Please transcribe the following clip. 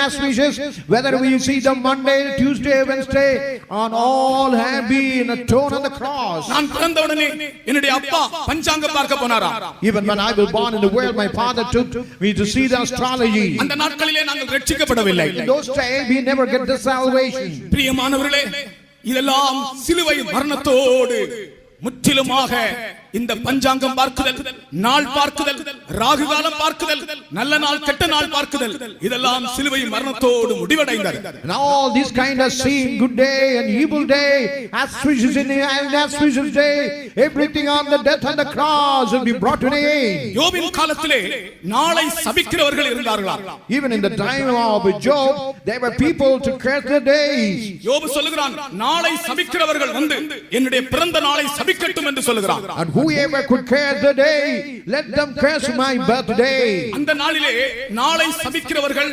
auspicious, whether we see them Monday, Tuesday, Wednesday, on all have been torn on the cross. நான் பிறந்தவுடனே என்னுடைய அப்பா பஞ்சாங்கம் பார்க்க போனாராம். Even when I was born in the world, my father took me to see the astrology. அந்த நாட்களிலே நாங்கள் ரட்சிக்கப்படவில்லை. In those days we never get the salvation. பிரியமானவர்களே, இதெல்லாம் சிலுவை மரணத்தோடு முற்றிலுமாக இந்த பஞ்சாங்கம் பார்க்குதல், நாள் பார்க்குதல், ராகு காலம் பார்க்குதல், நல்ல நாள் கெட்ட நாள் பார்க்குதல், இதெல்லாம் சிலுவை மரணத்தோடு முடிவடைந்தது. And all these kind of seeing good day and evil day, auspicious in and auspicious day, everything on the death and the cross will be brought to an end. யோபின் காலத்திலே நாளை சபிக்கிறவர்கள் இருந்தார்களாம். Even in the time of Job, there were people to curse the days. யோபு சொல்லுகிறான், நாளை சபிக்கிறவர்கள் வந்து என்னுடைய பிறந்த நாளை சபிக்கட்டும் என்று சொல்லுகிறான். And whoever could curse the day, let them curse my birthday. அந்த நாளிலே நாளை சபிக்கிறவர்கள்